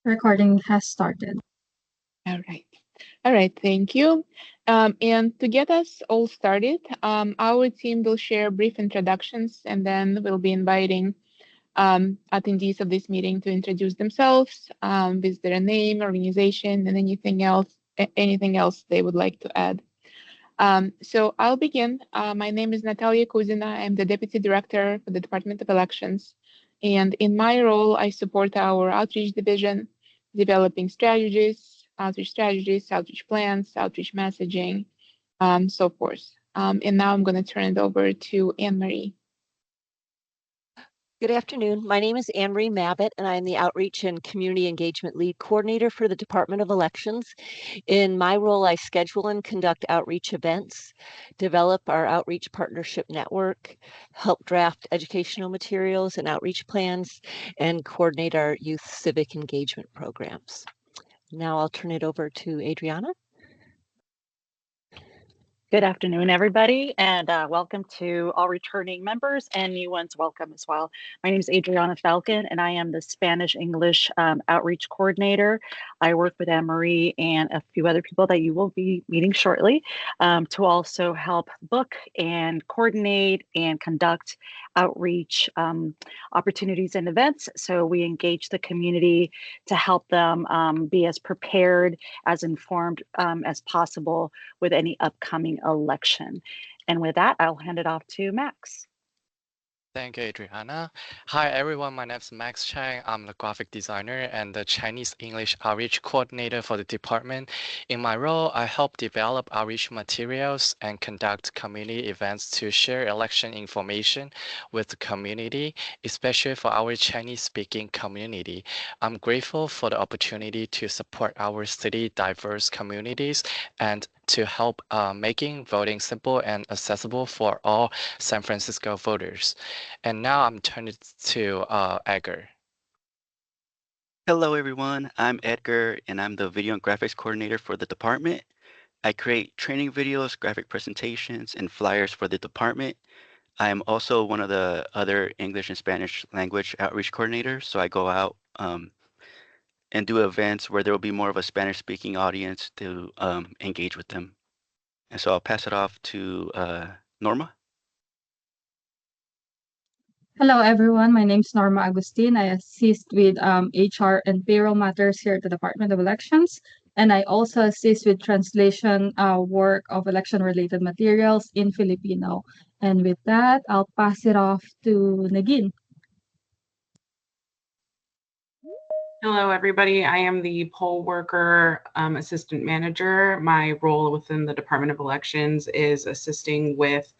Recording has started. All right. All right, thank you. And to get us all started, our team will share brief introductions and then we'll be inviting attendees of this meeting to introduce themselves with their name, organization, and anything else they would like to add. So I'll begin. My name is Natalia Kuzina. I'm the Deputy Director for the Department of Elections. And in my role, I support our outreach division, developing outreach strategies, outreach plans, outreach messaging, so forth. And now I'm going to turn it over to Anne Marie. Good afternoon. My name is Anne-Marie Mabbitt, and I am the Outreach and Community Engagement Lead Coordinator for the Department of Elections. In my role, I schedule and conduct outreach events, develop our outreach partnership network, help draft educational materials and outreach plans, and coordinate our youth civic engagement programs. Now I'll turn it over to Adriana. Good afternoon, everybody, and welcome to all returning members and new ones. Welcome as well. My name is Adriana Falcon, and I am the Spanish-English Outreach Coordinator. I work with Anne-Marie and a few other people that you will be meeting shortly to also help book and coordinate and conduct outreach opportunities and events. So we engage the community to help them be as prepared, as informed as possible with any upcoming election. And with that, I'll hand it off to Max. Thank you, Adriana. Hi, everyone. My name is Max Chang. I'm the graphic designer and the Chinese English outreach coordinator for the department. In my role, I help develop outreach materials and conduct community events to share election information with the community, especially for our Chinese-speaking community. I'm grateful for the opportunity to support our city diverse communities and to help making voting simple and accessible for all San Francisco voters. And now I'm turning to Edgar. Hello, everyone. I'm Edgar, and I'm the Video and Graphics Coordinator for the department. I create training videos, graphic presentations, and flyers for the department. I am also one of the other English and Spanish language outreach coordinators, so I go out and do events where there will be more of a Spanish-speaking audience to engage with them. And so I'll pass it off to Norma. Hello, everyone. My name is Norma Agustin. I assist with HR and payroll matters here at the Department of Elections. And I also assist with translation work of election-related materials in Filipino. And with that, I'll pass it off to Nagin. Hello, everybody. I am the poll worker assistant manager. My role within the Department of Elections is assisting with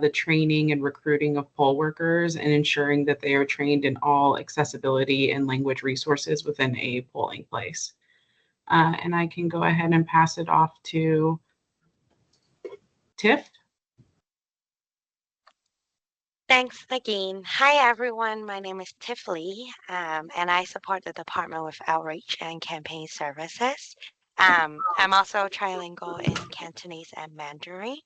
the training and recruiting of poll workers and ensuring that they are trained in all accessibility and language resources within a polling place. And I can go ahead and pass it off to Tiff. Thanks again. Hi, everyone. My name is Tiff Lee, and I support the department with outreach and campaign services. I'm also trilingual in Cantonese and Mandarin,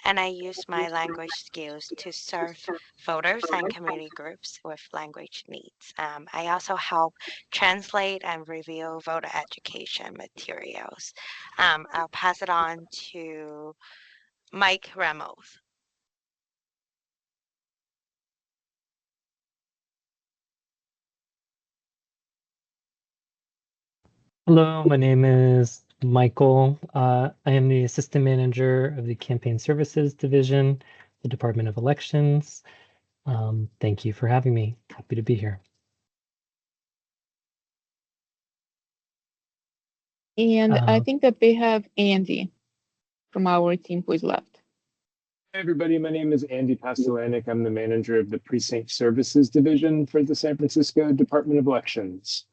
and I use my language skills to serve voters and community groups with language needs. I also help translate and review voter education materials. I'll pass it on to Mike Ramos. Hello, my name is Michael. I am the Assistant Manager of the Campaign Services Division, the Department of Elections. Thank you for having me. Happy to be here. And I think that we have Andy from our team who is left. Hi, everybody. My name is Andy Pastelanik. I'm the manager of the Precinct Services Division for the San Francisco Department of Elections.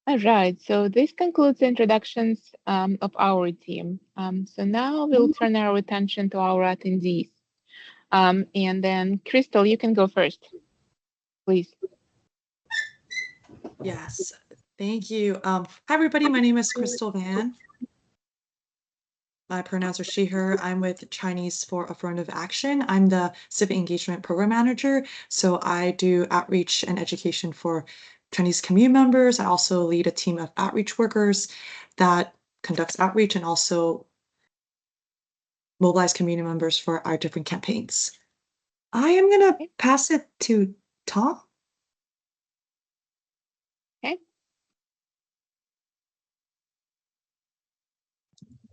All right, so this concludes the introductions of our team. So now we'll turn our attention to our attendees. And then Crystal, you can go first, please. Yes, thank you. Hi, everybody. My name is Crystal Van. My pronouns are she, her. I'm with Chinese for Affirmative Action. I'm the Civic Engagement Program Manager. So I do outreach and education for Chinese community members. I also lead a team of outreach workers that conducts outreach and also mobilize community members for our different campaigns. I am going to pass it to Tom. Okay.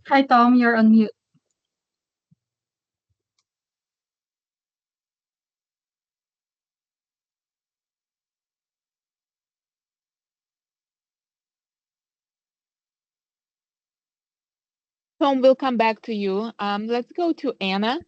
Hi, Tom, you're on mute. Tom, we'll come back to you. Let's go to Anna.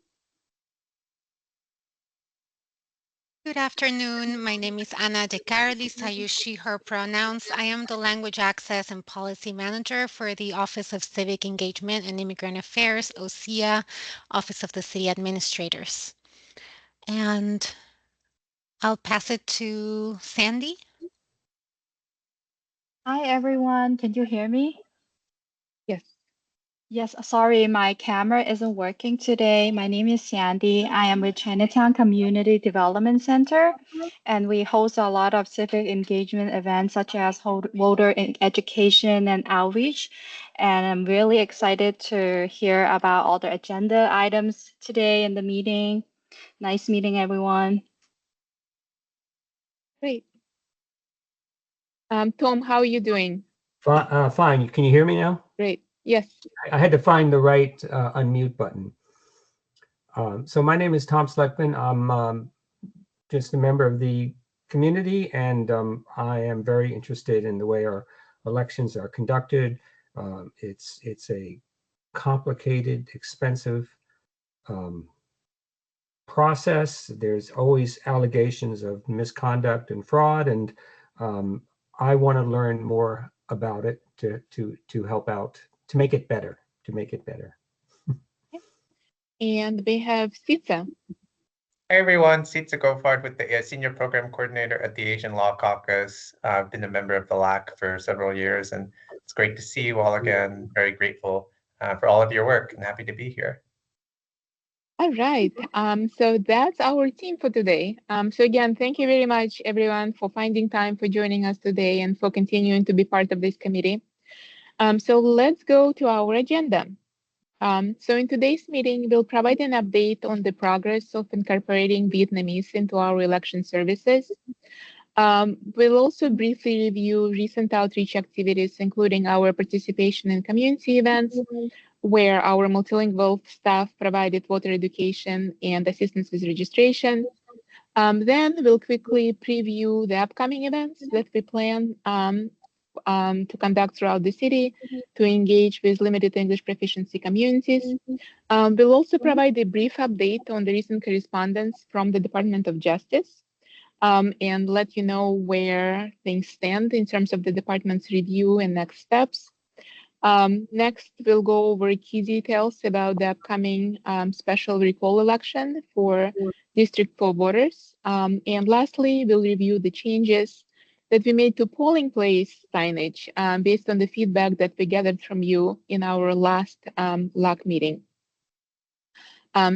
Good afternoon. My name is Ana de Carolis. I use she, her pronouns. I am the Language Access and Policy Manager for the Office of Civic Engagement and Immigrant Affairs, OCIA, Office of the City Administrators. And I'll pass it to Sandy. Hi, everyone. Can you hear me? Yes. Yes, sorry, my camera isn't working today. My name is Sandy. I am with Chinatown Community Development Center, and we host a lot of civic engagement events such as voter education and outreach. And I'm really excited to hear about all the agenda items today in the meeting. Nice meeting everyone. Great. Tom, how are you doing? Fine. Can you hear me now? Great. Yes. I had to find the right unmute button. So my name is Tom Sleckman. I'm just a member of the community, and I am very interested in the way our elections are conducted. It's a complicated, expensive process. There's always allegations of misconduct and fraud, and I want to learn more about it to help out, to make it better, And we have Sitsa. Hi everyone, Sitsa Gofard with the Senior Program Coordinator at the Asian Law Caucus. I've been a member of the LAAC for several years, and it's great to see you all again. Very grateful for all of your work and happy to be here. All right. So that's our team for today. So again, thank you very much, everyone, for finding time for joining us today and for continuing to be part of this committee. So let's go to our agenda. So in today's meeting, we'll provide an update on the progress of incorporating Vietnamese into our election services. We'll also briefly review recent outreach activities, including our participation in community events, where our multilingual staff provided voter education and assistance with registration. Then we'll quickly preview the upcoming events that we plan to conduct throughout the city to engage with limited English proficiency communities. We'll also provide a brief update on the recent correspondence from the Department of Justice and let you know where things stand in terms of the department's review and next steps. Next, we'll go over key details about the upcoming special recall election for District 4 voters. And lastly, we'll review the changes that we made to polling place signage based on the feedback that we gathered from you in our last LAAC meeting.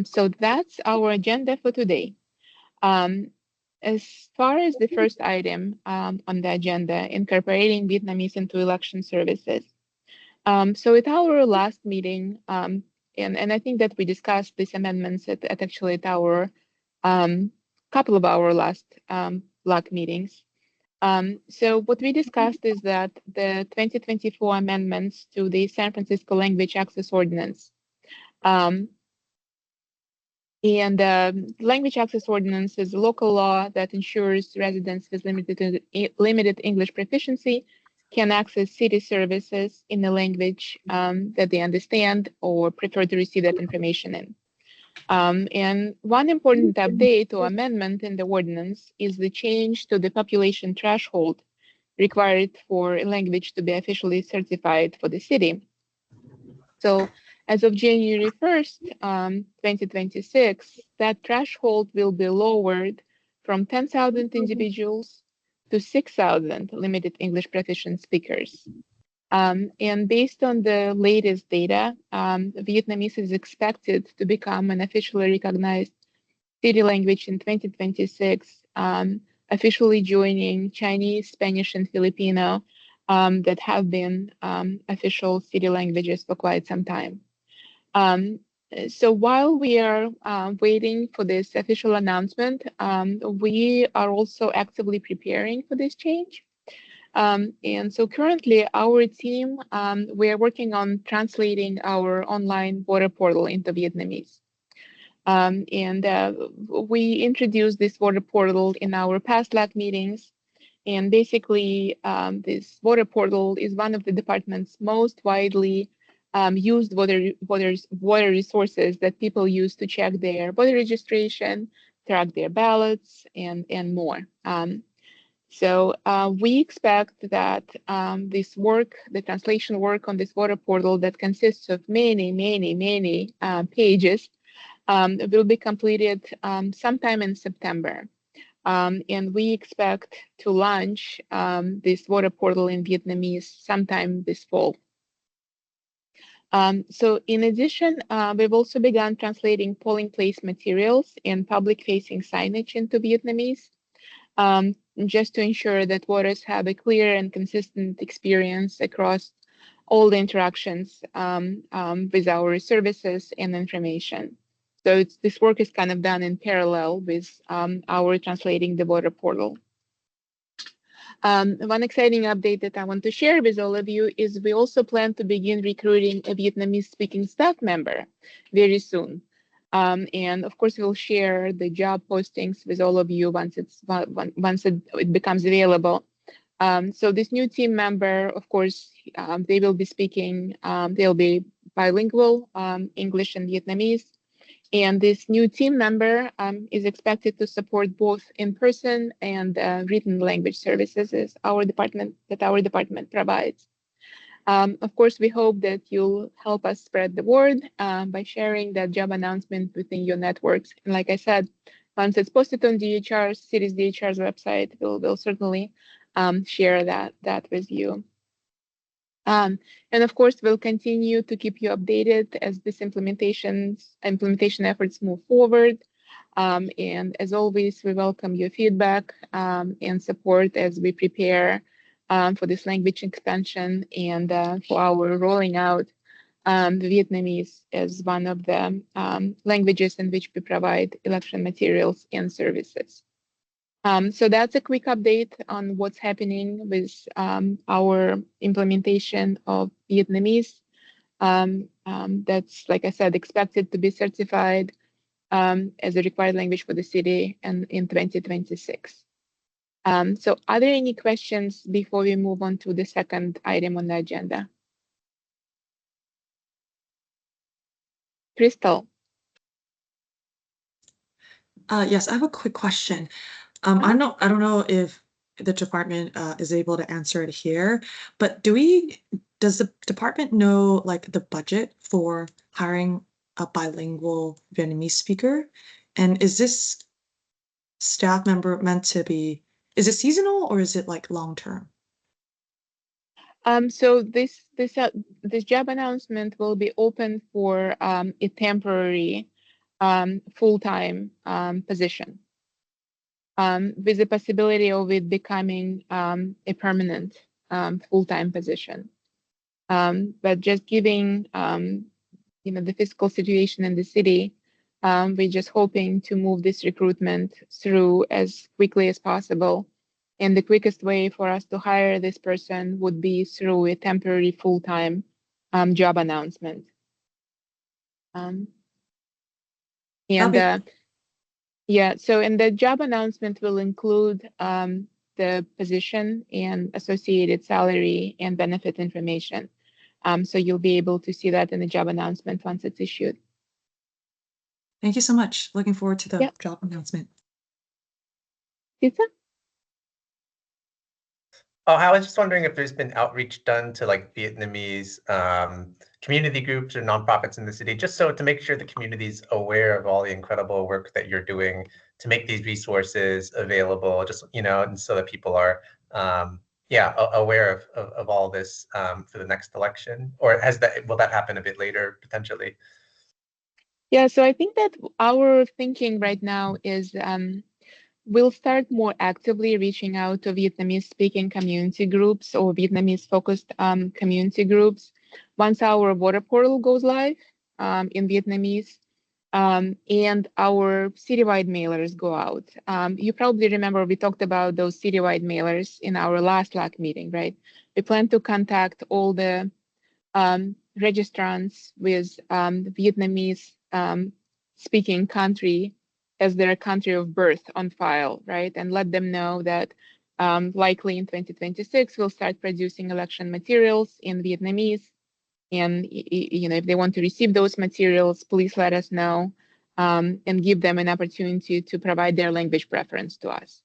So that's our agenda for today. As far as the first item on the agenda, incorporating Vietnamese into election services. So at our last meeting, and I think that we discussed these amendments at actually at our couple of our last LAAC meetings. So what we discussed is that the 2024 amendments to the San Francisco Language Access Ordinance and Language Access Ordinance is a local law that ensures residents with limited English proficiency can access city services in a language that they understand or prefer to receive that information in. And one important update or amendment in the ordinance is the change to the population threshold required for a language to be officially certified for the city. So as of January 1st, 2026, that threshold will be lowered from 10,000 individuals to 6,000 limited English proficient speakers. And based on the latest data, Vietnamese is expected to become an officially recognized city language in 2026, officially joining Chinese, Spanish, and Filipino that have been official city languages for quite some time. So while we are waiting for this official announcement, we are also actively preparing for this change. And so currently our team, we are working on translating our online voter portal into Vietnamese. We introduced this voter portal in our past LAAC meetings. And basically, this voter portal is one of the department's most widely used voter resources that people use to check their voter registration, track their ballots, and more. So we expect that this work, the translation work on this voter portal that consists of many pages, will be completed sometime in September. And we expect to launch this voter portal in Vietnamese sometime this fall. So in addition, we've also begun translating polling place materials and public-facing signage into Vietnamese, just to ensure that voters have a clear and consistent experience across all the interactions with our services and information. So this work is kind of done in parallel with our translating the voter portal. One exciting update that I want to share with all of you is we also plan to begin recruiting a Vietnamese-speaking staff member very soon. And of course, we'll share the job postings with all of you once it becomes available. So this new team member, of course, they will be speaking, they'll be bilingual, English and Vietnamese. And this new team member is expected to support both in-person and written language services as our department provides. Of course, we hope that you'll help us spread the word by sharing that job announcement within your networks. And like I said, once it's posted on city's DHR's website, we'll certainly share that with you. And of course, we'll continue to keep you updated as this implementation efforts move forward. And as always, we welcome your feedback and support as we prepare for this language expansion and for our rolling out Vietnamese as one of the languages in which we provide election materials and services. So that's a quick update on what's happening with our implementation of Vietnamese. That's, like I said, expected to be certified as a required language for the city and in 2026. So are there any questions before we move on to the second item on the agenda? Crystal. Yes, I have a quick question. I don't know if the department is able to answer it here, but does the department know like the budget for hiring a bilingual Vietnamese speaker? And is this staff member meant to be, is it seasonal or is it like long term? So this job announcement will be open for a temporary full-time position with the possibility of it becoming a permanent full-time position. But just giving the fiscal situation in the city, we're just hoping to move this recruitment through as quickly as possible. And the quickest way for us to hire this person would be through a temporary full-time job announcement. Yeah, so and the job announcement will include the position and associated salary and benefit information. So you'll be able to see that in the job announcement once it's issued. Thank you so much. Looking forward to the job announcement. Pizza? Oh, I was just wondering if there's been outreach done to like Vietnamese community groups or nonprofits in the city, just so to make sure the community is aware of all the incredible work that you're doing to make these resources available, just, and so that people are, aware of all this for the next election, or will that happen a bit later potentially? Yeah, so I think that our thinking right now is We'll start more actively reaching out to Vietnamese-speaking community groups or Vietnamese-focused community groups once our voter portal goes live in Vietnamese. And our citywide mailers go out. You probably remember we talked about those citywide mailers in our last LAAC meeting, right? We plan to contact all the registrants with Vietnamese speaking country as their country of birth on file, right? And let them know that likely in 2026, we'll start producing election materials in Vietnamese. And if they want to receive those materials, please let us know and give them an opportunity to provide their language preference to us.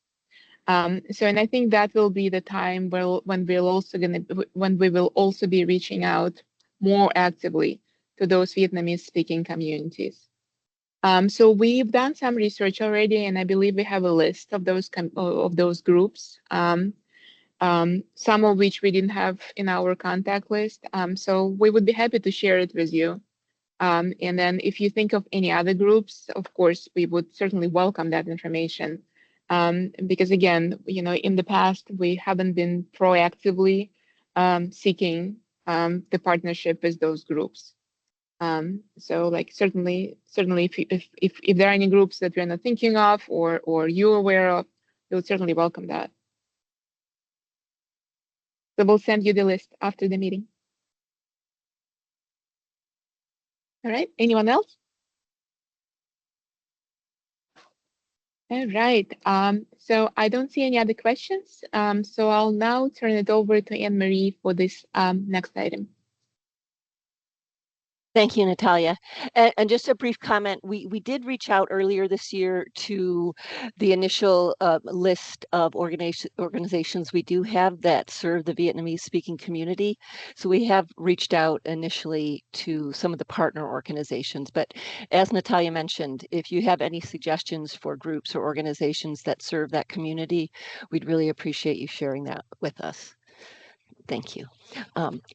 And I think that will be the time when we will also be reaching out more actively to those Vietnamese-speaking communities. So we've done some research already, and I believe we have a list of those groups. Some of which we didn't have in our contact list. So we would be happy to share it with you. And then if you think of any other groups, of course, we would certainly welcome that information. Because again, in the past, we haven't been proactively seeking the partnership with those groups. So like certainly if there are any groups that we're not thinking of or you're aware of, we would certainly welcome that. So we'll send you the list after the meeting. All right, anyone else? All right, so I don't see any other questions. So I'll now turn it over to Anne-Marie for this next item. Thank you, Natalia. And just a brief comment, we did reach out earlier this year to the initial list of organizations we do have that serve the Vietnamese-speaking community. So we have reached out initially to some of the partner organizations. But as Natalia mentioned, if you have any suggestions for groups or organizations that serve that community, we'd really appreciate you sharing that with us. Thank you.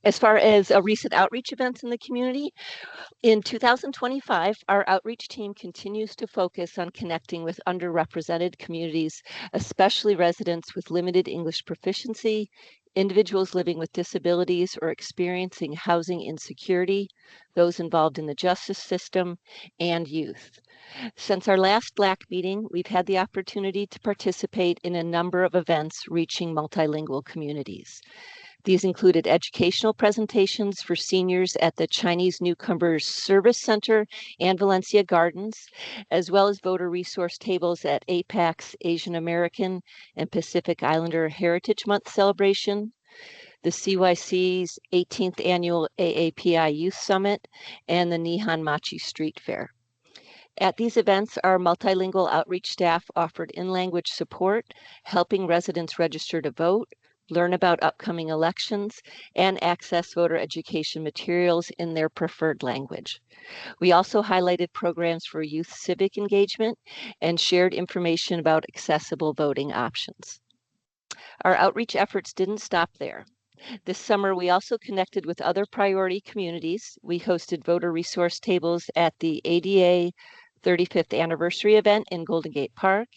As far as recent outreach events in the community, in 2025, our outreach team continues to focus on connecting with underrepresented communities, especially residents with limited English proficiency, individuals living with disabilities or experiencing housing insecurity, those involved in the justice system, and youth. Since our last LAAC meeting, we've had the opportunity to participate in a number of events reaching multilingual communities. These included educational presentations for seniors at the Chinese Newcomers Service Center and Valencia Gardens, as well as voter resource tables at APAC's Asian American and Pacific Islander Heritage Month celebration, the CYC's 18th Annual AAPI Youth Summit, and the Nihon Machi Street Fair. At these events, our multilingual outreach staff offered in-language support, helping residents register to vote, learn about upcoming elections, and access voter education materials in their preferred language. We also highlighted programs for youth civic engagement and shared information about accessible voting options. Our outreach efforts didn't stop there. This summer, we also connected with other priority communities. We hosted voter resource tables at the ADA 35th anniversary event in Golden Gate Park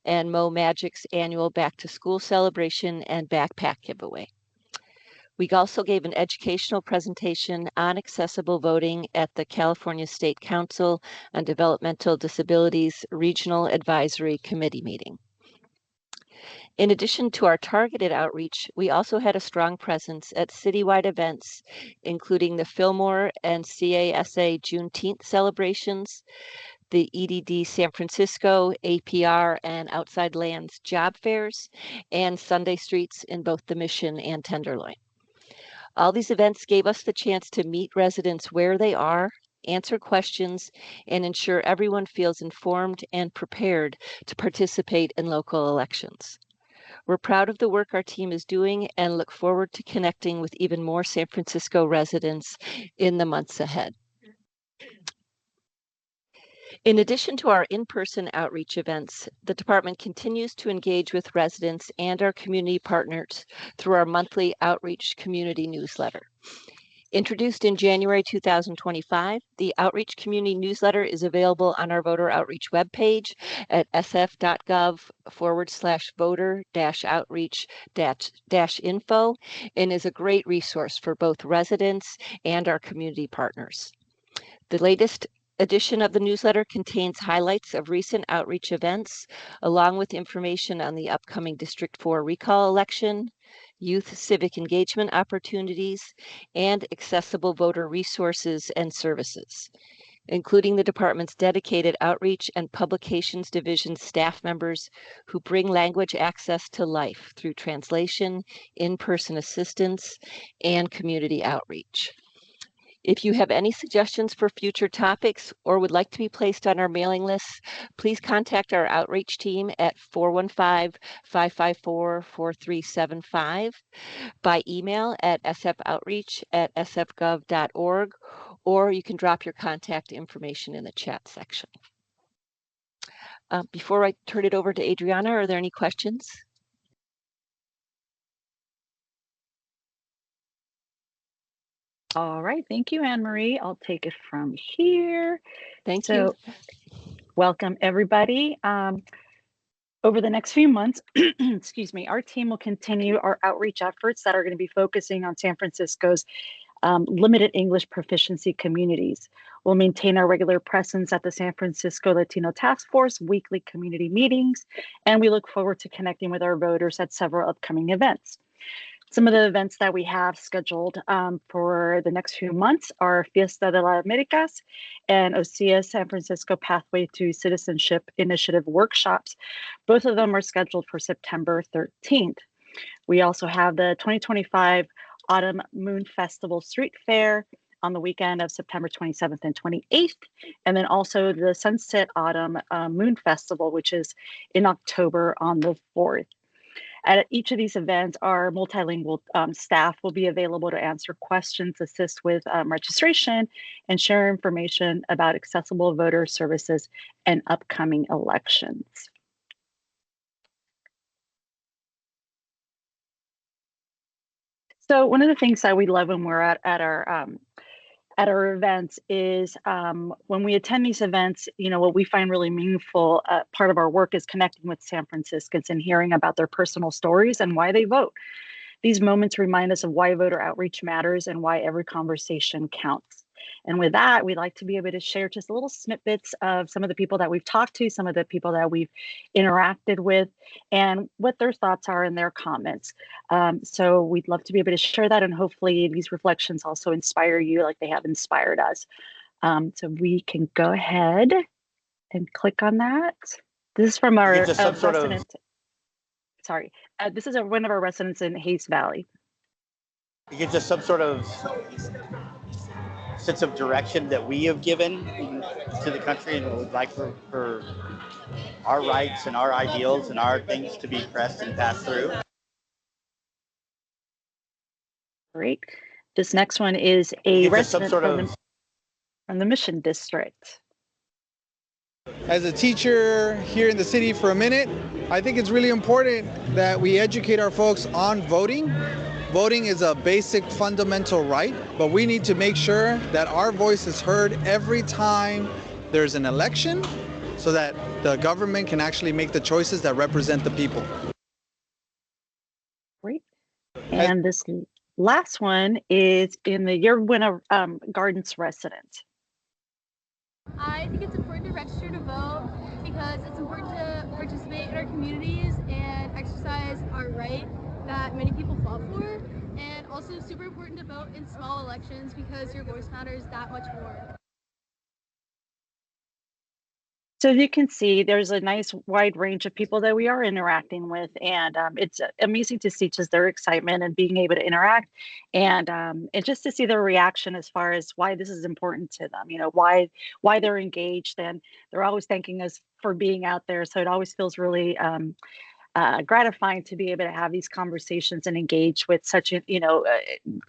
and Mo Magic's annual back to school celebration and backpack giveaway. We also gave an educational presentation on accessible voting at the California State Council on Developmental Disabilities Regional Advisory Committee meeting. In addition to our targeted outreach, we also had a strong presence at citywide events, including the Fillmore and CASA Juneteenth celebrations, the EDD San Francisco, APR, and Outside Lands job fairs, and Sunday streets in both the Mission and Tenderloin. All these events gave us the chance to meet residents where they are, answer questions, and ensure everyone feels informed and prepared to participate in local elections. We're proud of the work our team is doing and look forward to connecting with even more San Francisco residents in the months ahead. In addition to our in-person outreach events, the department continues to engage with residents and our community partners through our monthly outreach community newsletter. Introduced in January 2025, the Outreach Community Newsletter is available on our voter outreach webpage at sf.gov/voter-outreach-info and is a great resource for both residents and our community partners. The latest edition of the newsletter contains highlights of recent outreach events, along with information on the upcoming District 4 recall election, youth civic engagement opportunities, and accessible voter resources and services, including the department's dedicated outreach and publications division staff members who bring language access to life through translation, in-person assistance, and community outreach. If you have any suggestions for future topics or would like to be placed on our mailing list, please contact our outreach team at 415-554-4375, by email at sfoutreach@sfgov.org, or you can drop your contact information in the chat section. Before I turn it over to Adriana, are there any questions? All right, thank you, Anne Marie. I'll take it from here. Thank you. Welcome, everybody. Over the next few months, excuse me, our team will continue our outreach efforts that are going to be focusing on San Francisco's limited English proficiency communities. We'll maintain our regular presence at the San Francisco Latino Task Force weekly community meetings, and we look forward to connecting with our voters at several upcoming events. Some of the events that we have scheduled for the next few months are Fiesta de las Americas and OSEA San Francisco Pathway to Citizenship Initiative workshops. Both of them are scheduled for September 13th. We also have the 2025 Autumn Moon Festival Street Fair on the weekend of September 27th and 28th, and then also the Sunset Autumn Moon Festival, which is in October on the 4th. At each of these events, our multilingual staff will be available to answer questions, assist with registration, and share information about accessible voter services and upcoming elections. So one of the things that we love when we're at our events is when we attend these events, you know, what we find really meaningful part of our work is connecting with San Franciscans and hearing about their personal stories and why they vote. These moments remind us of why voter outreach matters and why every conversation counts. And with that, we'd like to be able to share just little snippets of some of the people that we've talked to, some of the people that we've interacted with, and what their thoughts are and their comments. So we'd love to be able to share that, and hopefully these reflections also inspire you like they have inspired us. So we can go ahead and click on that. This is from our resident. Sorry, this is one of our residents in Hayes Valley. You get just some sort of sense of direction that we have given to the country and what we'd like for our rights and our ideals and our things to be pressed and passed through. Great. This next one is a resident from the Mission District. As a teacher here in the city for a minute, I think it's really important that we educate our folks on voting. Voting is a basic fundamental right, but we need to make sure that our voice is heard every time there's an election so that the government can actually make the choices that represent the people. Great. And this last one is in the Yerwina Gardens resident. I think it's important to register to vote because it's important to participate in our communities and exercise our right that many people fought for, and also super important to vote in small elections because your voice matters that much more. So you can see there's a nice wide range of people that we are interacting with, and it's amazing to see just their excitement and being able to interact, and just to see their reaction as far as why this is important to them, you know, why they're engaged, and they're always thanking us for being out there. So it always feels really gratifying to be able to have these conversations and engage with such, you know,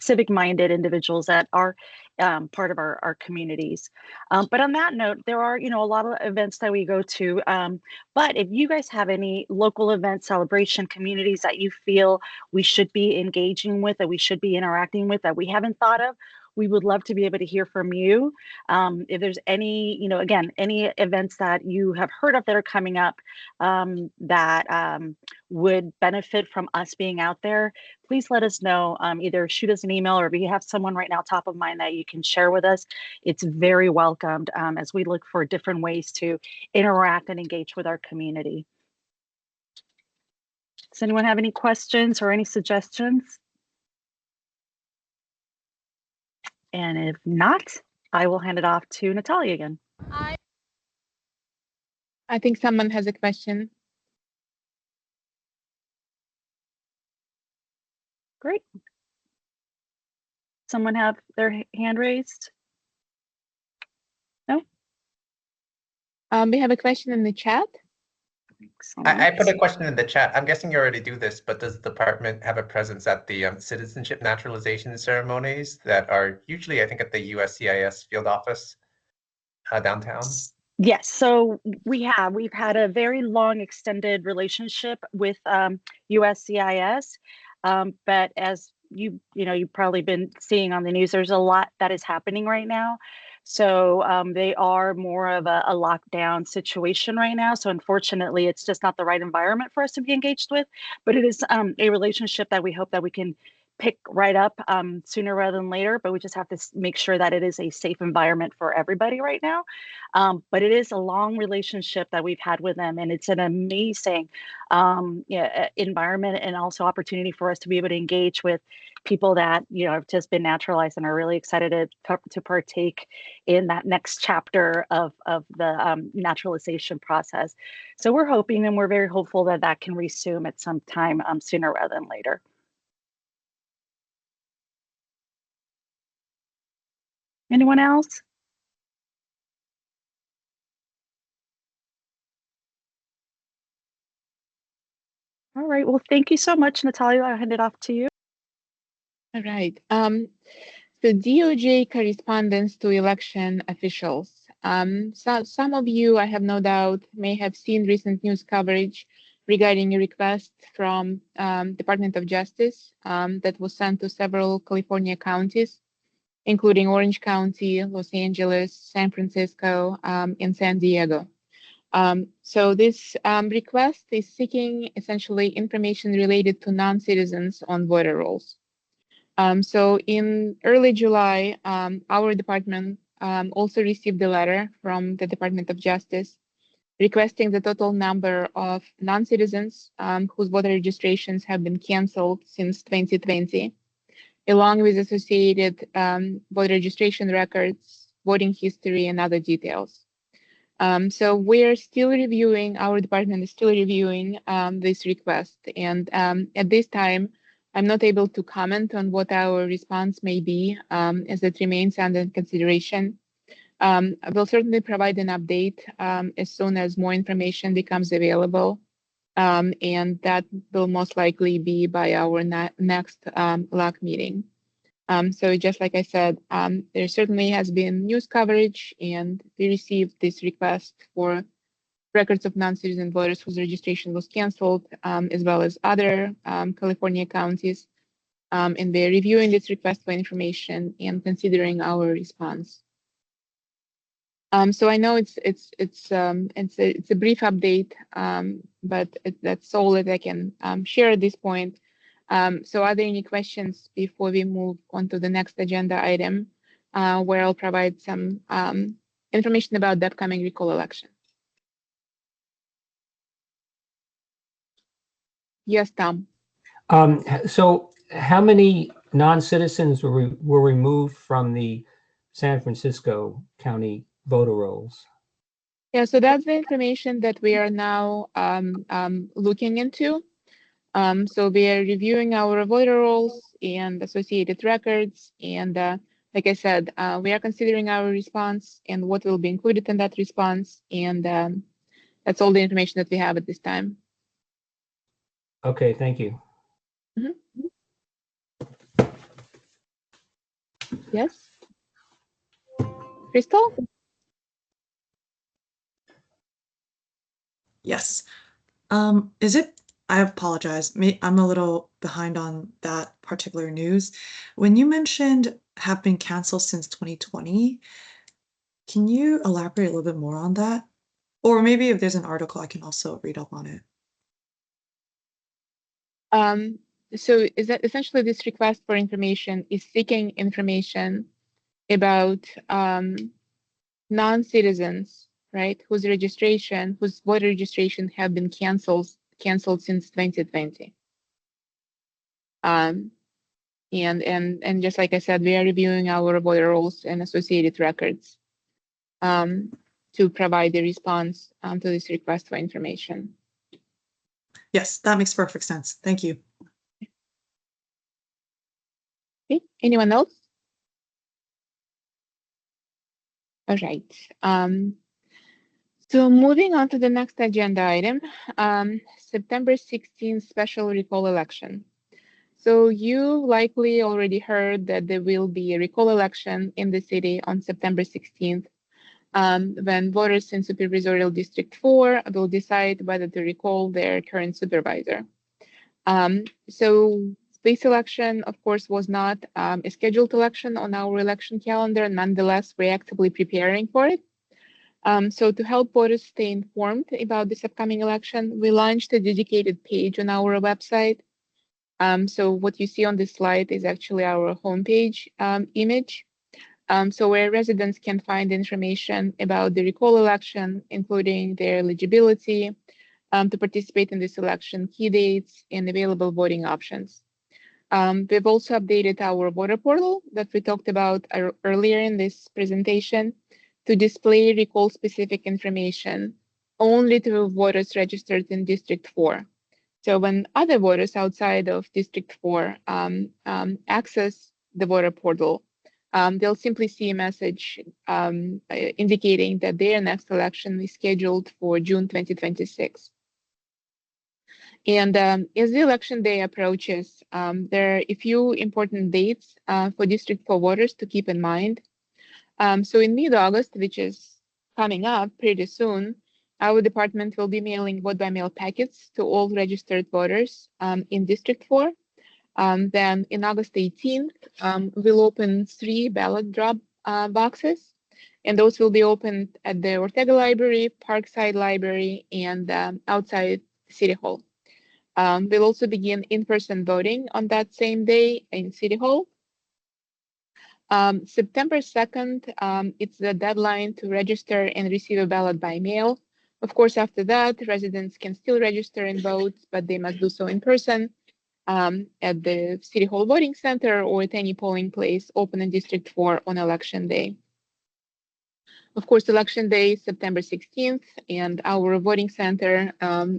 civic-minded individuals that are part of our communities. But on that note, there are, you know, a lot of events that we go to. But if you guys have any local event celebration communities that you feel we should be engaging with, that we should be interacting with, that we haven't thought of, we would love to be able to hear from you. If there's any, again, any events that you have heard of that are coming up that would benefit from us being out there, please let us know. Either shoot us an email, or if you have someone right now top of mind that you can share with us, it's very welcomed as we look for different ways to interact and engage with our community. Does anyone have any questions or any suggestions? And if not, I will hand it off to Natalia again. I think someone has a question. Great. Someone have their hand raised? No? We have a question in the chat. I put a question in the chat. I'm guessing you already do this, but does the department have a presence at the citizenship naturalization ceremonies that are usually, I think, at the USCIS field office downtown? Yes, so we've had a very long extended relationship with USCIS, but as you've probably been seeing on the news, there's a lot that is happening right now. So they are more of a lockdown situation right now. So unfortunately, it's just not the right environment for us to be engaged with, but it is a relationship that we hope that we can pick right up sooner rather than later, but we just have to make sure that it is a safe environment for everybody right now. But it is a long relationship that we've had with them, and it's an amazing environment and also opportunity for us to be able to engage with people that have just been naturalized and are really excited to partake in that next chapter of the naturalization process. So we're hoping, and we're very hopeful that that can resume at some time sooner rather than later. Anyone else? All right. Well, thank you so much, Natalia. I'll hand it off to you. All right. The DOJ correspondence to election officials. So some of you, I have no doubt, may have seen recent news coverage regarding a request from Department of Justice that was sent to several California counties, including Orange County, Los Angeles, San Francisco, and San Diego. So this request is seeking essentially information related to non-citizens on voter rolls. So in early July, our department also received a letter from the Department of Justice requesting the total number of non-citizens whose voter registrations have been canceled since 2020, along with associated voter registration records, voting history, and other details. So we're still reviewing, our department is still reviewing this request. And at this time, I'm not able to comment on what our response may be, as it remains under consideration. I will certainly provide an update as soon as more information becomes available. And that will most likely be by our next LAAC meeting. So just like I said, there certainly has been news coverage, and we received this request for records of non-citizen voters whose registration was canceled, as well as other California counties. And we're reviewing this request for information and considering our response. So I know it's a brief update, but that's all that I can share at this point. So are there any questions before we move on to the next agenda item, where I'll provide some information about the upcoming recall election? Yes, Tom. So how many non-citizens were removed from the San Francisco County voter rolls? Yeah, so that's the information that we are now looking into. So we are reviewing our voter rolls and associated records. And like I said, we are considering our response and what will be included in that response. And that's all the information that we have at this time. Okay, thank you. Mm-hmm. Yes? Crystal? Yes. I apologize. I'm a little behind on that particular news. When you mentioned have been canceled since 2020. Can you elaborate a little bit more on that? Or maybe if there's an article, I can also read up on it. So is that essentially this request for information is seeking information about non-citizens, right, whose voter registration have been canceled since 2020. And just like I said, we are reviewing our voter rolls and associated records to provide a response to this request for information. Yes, that makes perfect sense. Thank you. Okay, anyone else? All right. So moving on to the next agenda item, September 16th special recall election. So you likely already heard that there will be a recall election in the city on September 16th, when voters in Supervisorial District 4 will decide whether to recall their current supervisor. So this election, of course, was not a scheduled election on our election calendar. Nonetheless, we're actively preparing for it. So to help voters stay informed about this upcoming election, we launched a dedicated page on our website. So what you see on this slide is actually our homepage image. So where residents can find information about the recall election, including their eligibility to participate in this election, key dates, and available voting options. We've also updated our voter portal that we talked about earlier in this presentation to display recall-specific information only to voters registered in District 4. So when other voters outside of District 4 access the voter portal, they'll simply see a message indicating that their next election is scheduled for June 2026. And as the election day approaches, there are a few important dates for District 4 voters to keep in mind. So in mid-August, which is coming up pretty soon, our department will be mailing vote-by-mail packets to all registered voters in District 4. Then in August 18th, we'll open 3 ballot drop boxes, and those will be opened at the Ortega Library, Parkside Library, and outside City Hall. We'll also begin in-person voting on that same day in City Hall. September 2nd, it's the deadline to register and receive a ballot by mail. Of course, after that, residents can still register and vote, but they must do so in person at the City Hall Voting Center or at any polling place open in District 4 on Election Day. Of course, Election Day is September 16th, and our voting center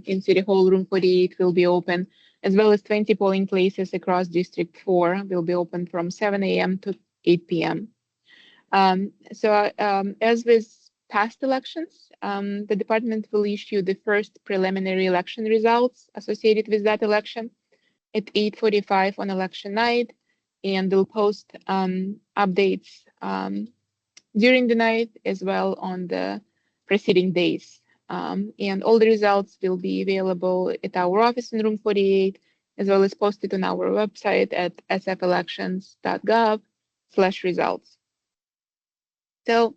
in City Hall Room 48 will be open, as well as 20 polling places across District 4 will be open from 7 a.m. to 8 p.m. As with past elections, the department will issue the first preliminary election results associated with that election at 8:45 on election night, and they'll post updates during the night as well on the preceding days. And all the results will be available at our office in room 48, as well as posted on our website at sfelections.gov/results. So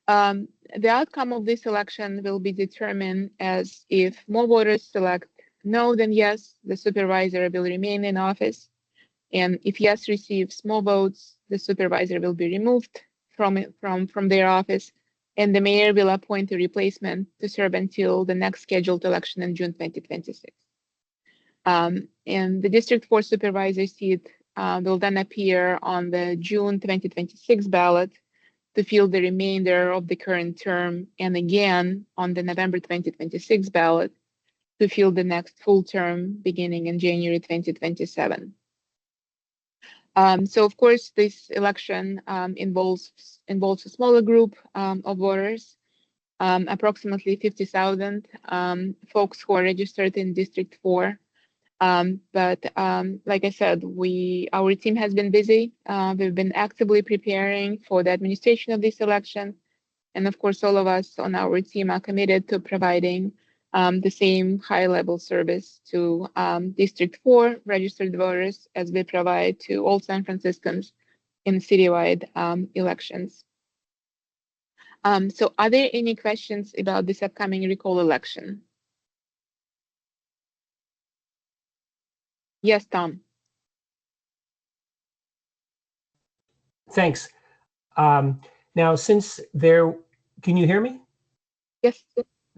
the outcome of this election will be determined as if more voters select no, then yes, the supervisor will remain in office. And if yes receives more votes, the supervisor will be removed from their office, and the mayor will appoint a replacement to serve until the next scheduled election in June 2026. And the District 4 supervisor seat will then appear on the June 2026 ballot to fill the remainder of the current term, and again on the November 2026 ballot to fill the next full term beginning in January 2027. So of course, this election involves a smaller group of voters, approximately 50,000 folks who are registered in District 4. But like I said, our team has been busy. We've been actively preparing for the administration of this election. And of course, all of us on our team are committed to providing the same high-level service to District 4 registered voters as we provide to all San Franciscans in citywide elections. So are there any questions about this upcoming recall election? Yes, Tom. Thanks. Now, since can you hear me? Yes.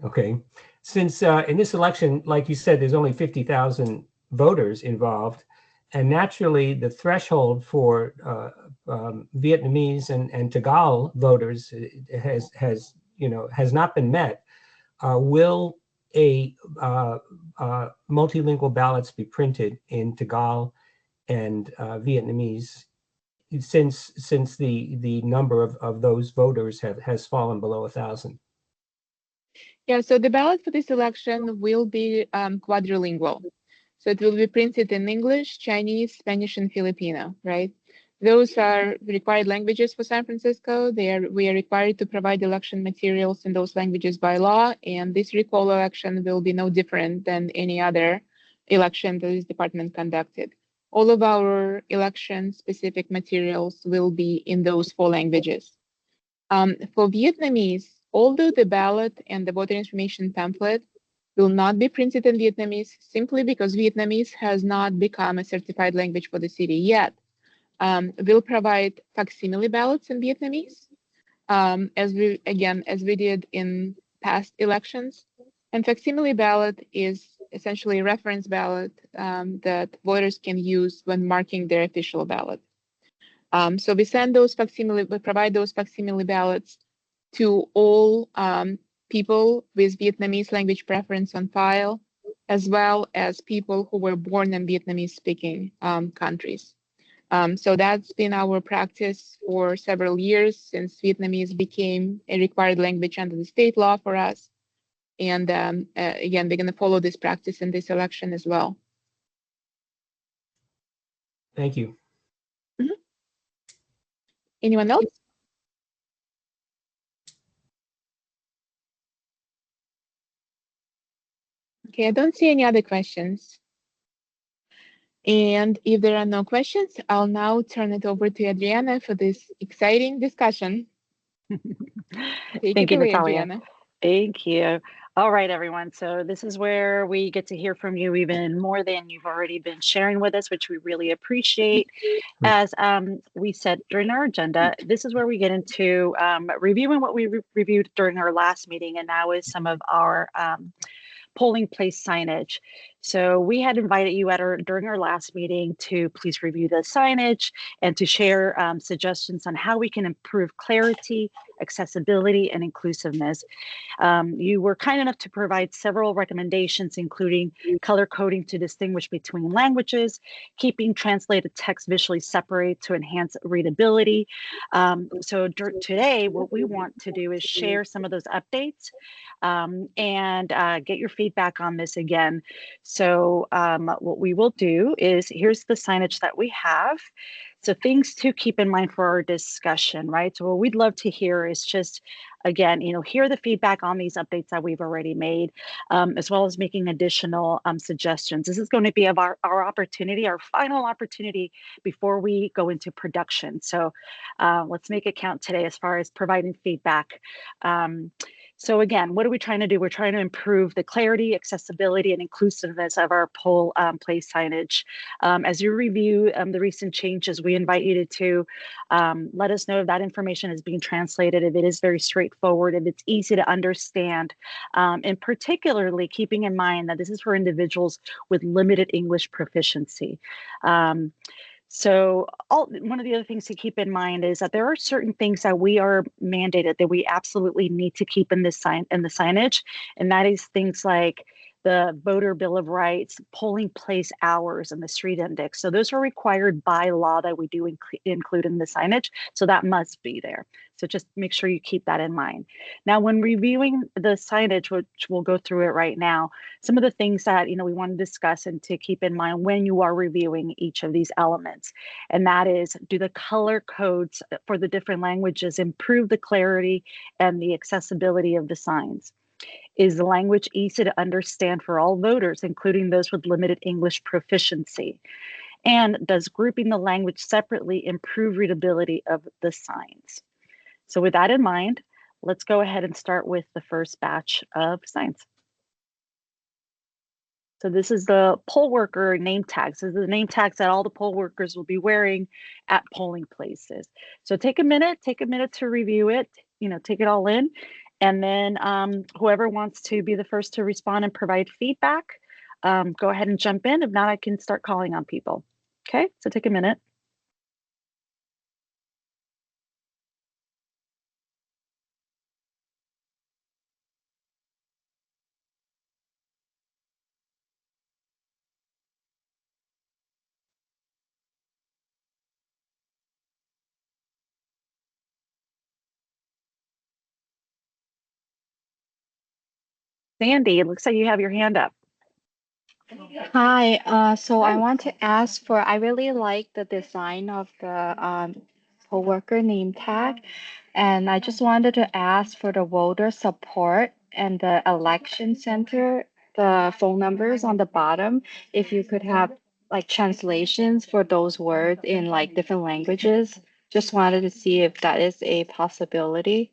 Okay. Since in this election, like you said, there's only 50,000 voters involved, and naturally the threshold for Vietnamese and Tagal voters has not been met. Will multilingual ballots be printed in Tagal and Vietnamese since the number of those voters has fallen below 1,000? Yeah, so the ballot for this election will be quadrilingual. So it will be printed in English, Chinese, Spanish, and Filipino, right? Those are required languages for San Francisco. We are required to provide election materials in those languages by law, and this recall election will be no different than any other election that this department conducted. All of our election-specific materials will be in those 4 languages. For Vietnamese, although the ballot and the voter information pamphlet will not be printed in Vietnamese simply because Vietnamese has not become a certified language for the city yet, we'll provide facsimile ballots in Vietnamese, as we did in past elections. And facsimile ballot is essentially a reference ballot that voters can use when marking their official ballot. So we provide those facsimile ballots to all people with Vietnamese language preference on file, as well as people who were born in Vietnamese-speaking countries. So that's been our practice for several years since Vietnamese became a required language under the state law for us. And again, we're going to follow this practice in this election as well. Thank you. Mm-hmm. Anyone else? Okay, I don't see any other questions. And if there are no questions, I'll now turn it over to Adriana for this exciting discussion. Thank you, Natalia. Adriana. Thank you. All right, everyone. So this is where we get to hear from you even more than you've already been sharing with us, which we really appreciate. As we said during our agenda, this is where we get into reviewing what we reviewed during our last meeting, and now is some of our polling place signage. So we had invited you during our last meeting to please review the signage and to share suggestions on how we can improve clarity, accessibility, and inclusiveness. You were kind enough to provide several recommendations, including color coding to distinguish between languages, keeping translated text visually separate to enhance readability. So today, what we want to do is share some of those updates and get your feedback on this again. So what we will do is, here's the signage that we have. So things to keep in mind for our discussion, right? So what we'd love to hear is just, again, hear the feedback on these updates that we've already made, as well as making additional suggestions. This is going to be our opportunity, our final opportunity before we go into production. So let's make it count today as far as providing feedback. So again, what are we trying to do? We're trying to improve the clarity, accessibility, and inclusiveness of our poll place signage. As you review the recent changes, we invite you to let us know if that information is being translated, if it is very straightforward, if it's easy to understand, and particularly keeping in mind that this is for individuals with limited English proficiency. So one of the other things to keep in mind is that there are certain things that we are mandated that we absolutely need to keep in the signage, and that is things like the voter bill of rights, polling place hours, and the street index. So those are required by law that we do include in the signage. So that must be there. So just make sure you keep that in mind. Now, when reviewing the signage, which we'll go through it right now, some of the things that we want to discuss and to keep in mind when you are reviewing each of these elements, and that is, do the color codes for the different languages improve the clarity and the accessibility of the signs? Is the language easy to understand for all voters, including those with limited English proficiency? And does grouping the language separately improve readability of the signs? So with that in mind, let's go ahead and start with the first batch of signs. So this is the poll worker name tags. This is the name tags that all the poll workers will be wearing at polling places. So take a minute to review it, take it all in. And then whoever wants to be the first to respond and provide feedback, go ahead and jump in. If not, I can start calling on people. Okay, so take a minute. Sandy, it looks like you have your hand up. Hi, so I want to ask for, I really like the design of the coworker name tag, and I just wanted to ask for the voter support and the election center, the phone numbers on the bottom, if you could have like translations for those words in like different languages. Just wanted to see if that is a possibility.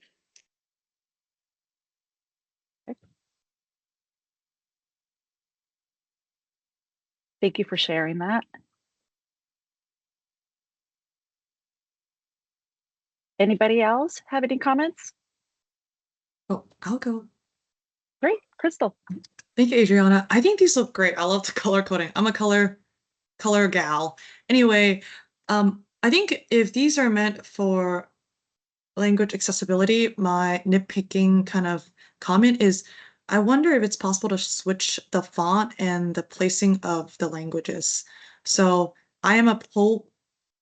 Thank you for sharing that. Anybody else have any comments? Oh, I'll go. Great, Crystal. Thank you, Adriana. I think these look great. I love the color coding. I'm a color gal. Anyway, I think if these are meant for language accessibility, my nitpicking kind of comment is, I wonder if it's possible to switch the font and the placing of the languages. So I am a poll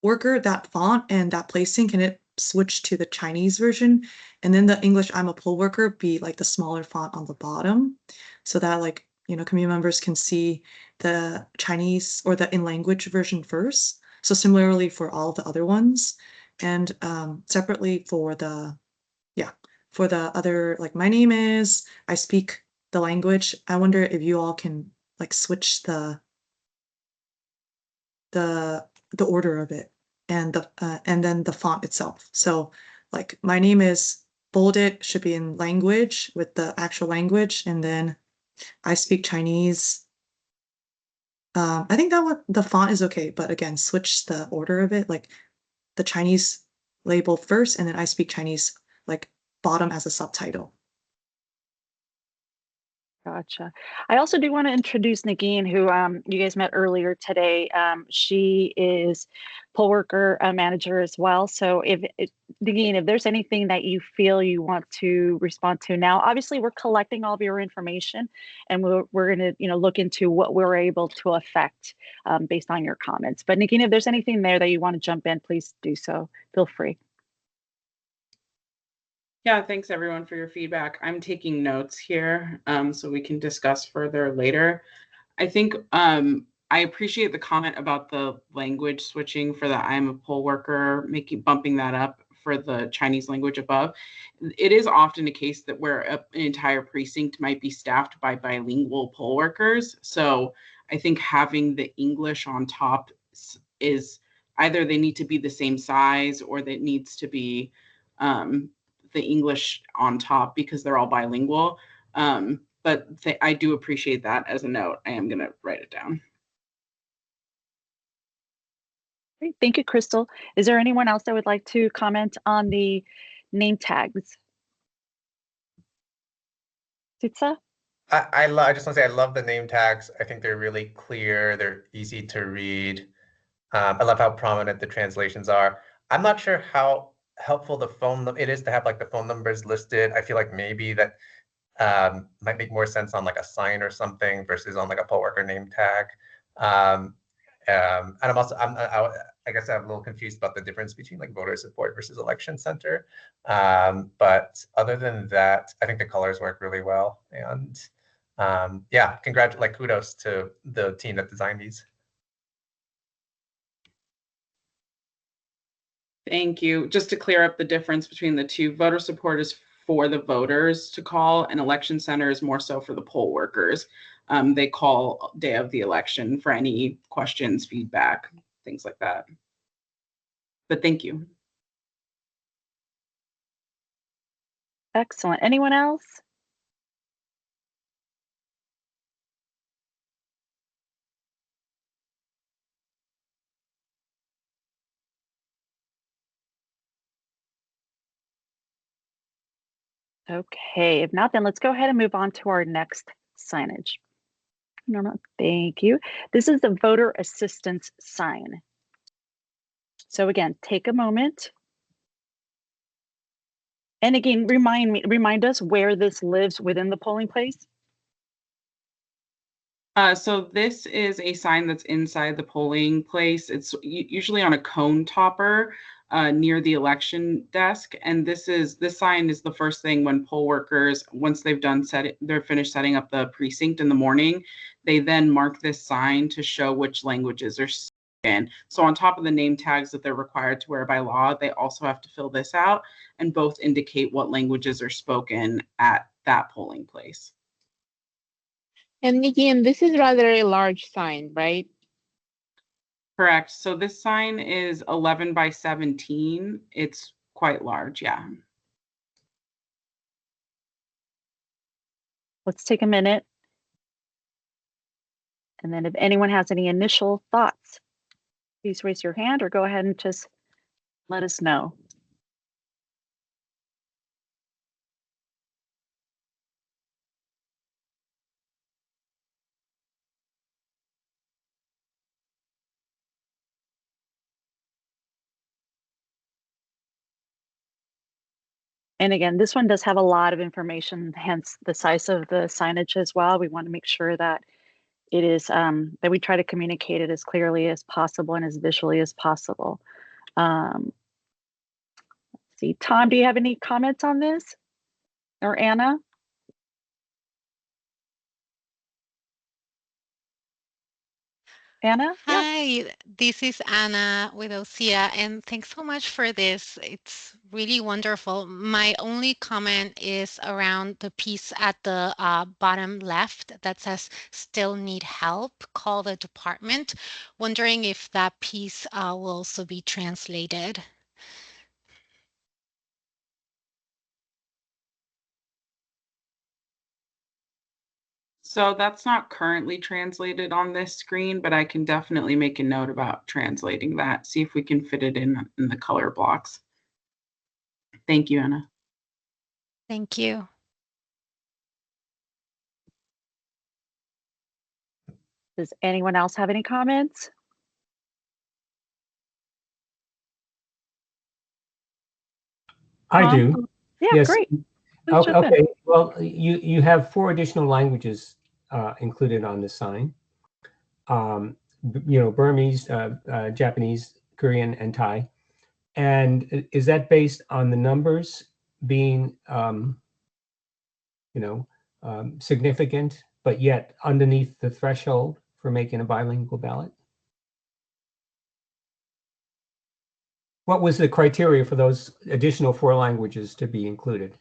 worker, that font and that placing, can it switch to the Chinese version? And then the English I'm a poll worker be like the smaller font on the bottom, so that like, community members can see the Chinese or the in language version first. So similarly for all the other ones. And separately for the other, like my name is, I speak the language. I wonder if you all can like switch the order of it and then the font itself. So like my name is bolded, should be in language with the actual language, and then I speak Chinese. I think that one, the font is okay, but again, switch the order of it, like the Chinese label first, and then I speak Chinese like bottom as a subtitle. Gotcha. I also do want to introduce Nagin, who you guys met earlier today. She is poll worker manager as well. So Nagin, if there's anything that you feel you want to respond to now, obviously we're collecting all of your information, and we're going to look into what we're able to affect based on your comments. But Nagin, if there's anything there that you want to jump in, please do so. Feel free. Yeah, thanks everyone for your feedback. I'm taking notes here so we can discuss further later. I think I appreciate the comment about the language switching for the I'm a poll worker, bumping that up for the Chinese language above. It is often a case that where an entire precinct might be staffed by bilingual poll workers. So I think having the English on top is either they need to be the same size or that needs to be the English on top because they're all bilingual. But I do appreciate that as a note. I am going to write it down. Great. Thank you, Crystal. Is there anyone else that would like to comment on the name tags? Sitsa? I just want to say I love the name tags. I think they're really clear. They're easy to read. I love how prominent the translations are. I'm not sure how helpful it is to have like the phone numbers listed. I feel like maybe that might make more sense on like a sign or something versus on like a poll worker name tag. And I guess I'm a little confused about the difference between like voter support versus election center. But other than that, I think the colors work really well. And yeah, kudos to the team that designed these. Thank you. Just to clear up the difference between the two, voter support is for the voters to call, and election center is more so for the poll workers. they call day of the election for any questions, feedback, things like that. But thank you. Excellent. Anyone else? Okay, if not, then let's go ahead and move on to our next signage. Norma, thank you. This is the voter assistance sign. So again, take a moment. And again, remind us where this lives within the polling place. So this is a sign that's inside the polling place. It's usually on a cone topper near the election desk. And this sign is the first thing when poll workers, once they're finished setting up the precinct in the morning, they then mark this sign to show which languages are spoken. So on top of the name tags that they're required to wear by law, they also have to fill this out, and both indicate what languages are spoken at that polling place. And again, this is rather a large sign, right? Correct. So this sign is 11 by 17. It's quite large, yeah. Let's take a minute. And then if anyone has any initial thoughts, please raise your hand or go ahead and just let us know. And again, this one does have a lot of information, hence the size of the signage as well. We want to make sure that it is, that we try to communicate it as clearly as possible and as visually as possible. Let's see, Tom, do you have any comments on this? Or Anna? Anna? Hi, this is Anna with OSEA, and thanks so much for this. It's really wonderful. My only comment is around the piece at the bottom left that says still need help, call the department. Wondering if that piece will also be translated. So that's not currently translated on this screen, but I can definitely make a note about translating that, see if we can fit it in the color blocks. Thank you, Anna. Thank you. Does anyone else have any comments? I do. Yeah, yes. great. Okay. Well, you have 4 additional languages included on the sign. Burmese, Japanese, Korean, and Thai. And is that based on the numbers being, significant, but yet underneath the threshold for making a bilingual ballot? What was the criteria for those additional 4 languages to be included?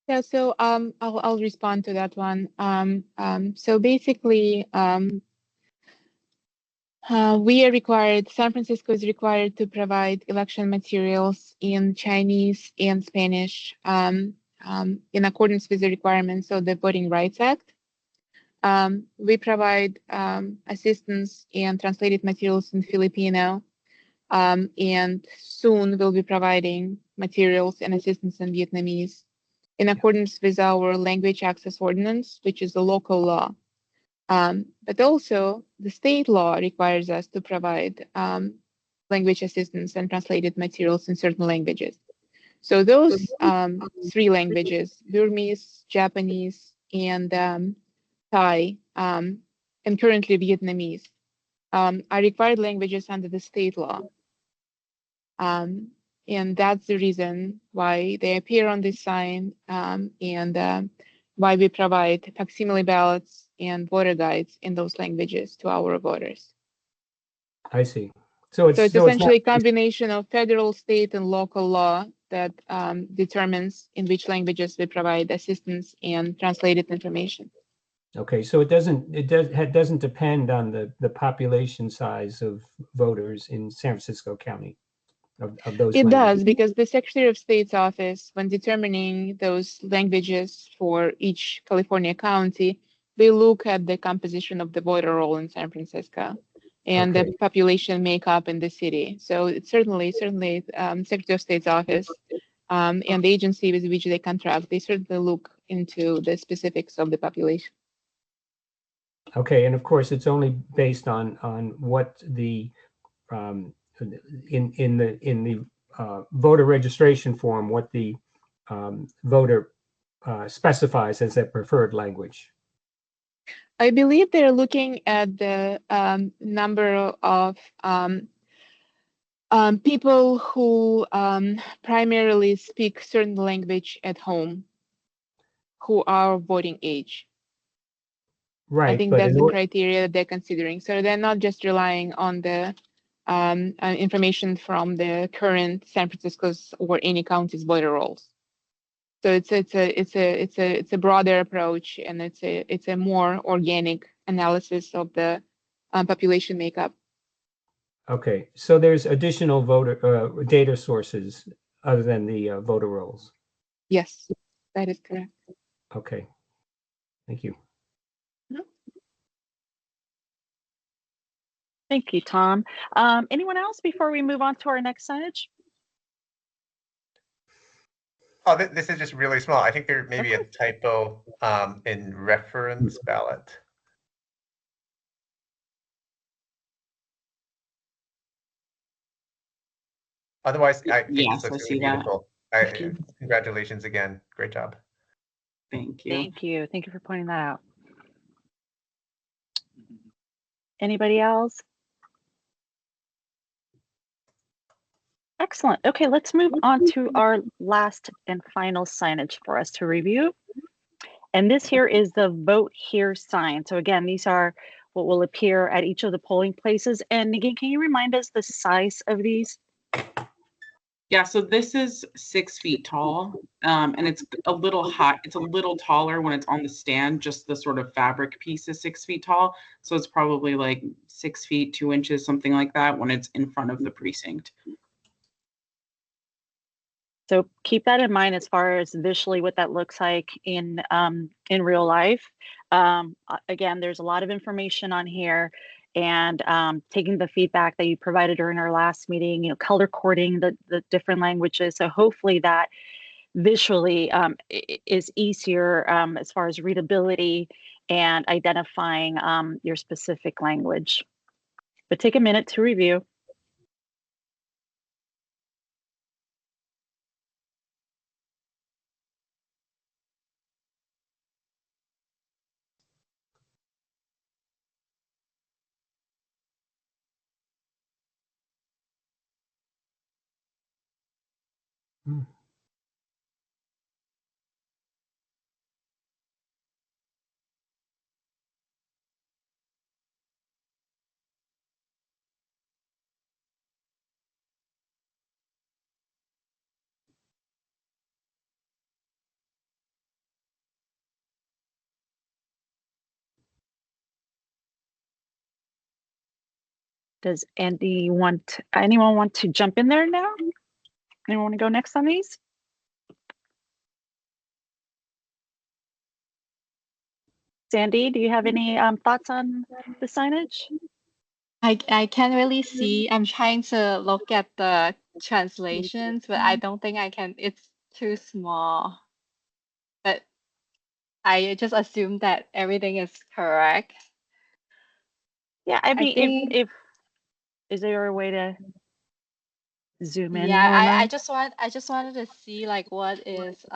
Yeah, so I'll respond to that one. So basically, we are required, San Francisco is required to provide election materials in Chinese and Spanish in accordance with the requirements of the Voting Rights Act. We provide assistance and translated materials in Filipino, and soon we'll be providing materials and assistance in Vietnamese in accordance with our language access ordinance, which is a local law. But also the state law requires us to provide language assistance and translated materials in certain languages. So those 3 languages, Burmese, Japanese, and Thai, and currently Vietnamese, are required languages under the state law. And that's the reason why they appear on this sign, and why we provide facsimile ballots and voter guides in those languages to our voters. I see. So it's essentially a combination of federal, state, and local law that determines in which languages we provide assistance and translated information. Okay, so it doesn't depend on the population size of voters in San Francisco County of those It languages. does, because the Secretary of State's office, when determining those languages for each California county, they look at the composition of the voter roll in San Francisco and the Okay. population makeup in the city. So it's certainly Secretary of State's office and the agency with which they contract, they certainly look into the specifics of the population. Okay, and of course, it's only based on what the in the voter registration form, what the voter specifies as their preferred language. I believe they're looking at the number of people who primarily speak certain language at home, who are voting age. Right, I think but that's the criteria that they're considering. So they're not just relying on the information from the current San Francisco's or any county's voter rolls. So it's a broader approach, and it's a more organic analysis of the population makeup. Okay, so there's additional voter data sources other than the voter rolls. Yes, that is correct. Okay, thank you. Thank you, Tom. Anyone else before we move on to our next signage? Oh, this is just really small. I think there may be a typo in reference ballot. Otherwise, I think Yes, this I looks see really that. beautiful. Congratulations again. Great job. Thank you. Thank you. Thank you for pointing that out. Anybody else? Excellent. Okay, let's move on to our last and final signage for us to review. And this here is the vote here sign. So again, these are what will appear at each of the polling places. And again, can you remind us the size of these? Yeah, so this is 6 feet tall, and it's a little high. It's a little taller when it's on the stand. Just the sort of fabric piece is 6 feet tall, so it's probably like 6 feet 2 inches, something like that, when it's in front of the precinct. So keep that in mind as far as visually what that looks like in real life. Again, there's a lot of information on here, and taking the feedback that you provided during our last meeting, you know, color coding the different languages. So hopefully that visually is easier as far as readability and identifying your specific language. But take a minute to review. Does anyone want to jump in there now? Anyone want to go next on these? Sandy, do you have any thoughts on the signage? I can't really see. I'm trying to look at the translations, but I don't think I can. It's too small. But I just assume that everything is correct. Yeah, I mean, think, if is there a way to zoom in, yeah, Norma? I just wanted to see like what is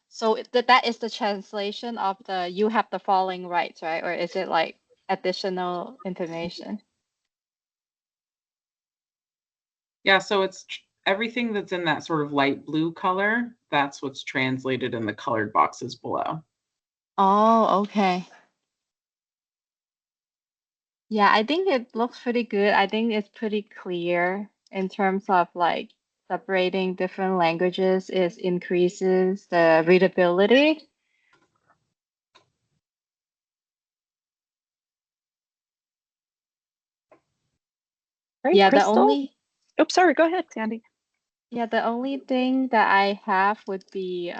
so that is the translation of the you have the following rights, right? Or is it like additional information? Yeah, so it's everything that's in that sort of light blue color. That's what's translated in the colored boxes below. Oh, okay. Yeah, I think it looks pretty good. I think it's pretty clear in terms of like separating different languages. It increases the readability. Great, Yeah, the Crystal. only Oops, sorry. Go ahead, Sandy. yeah, the only thing that I have would be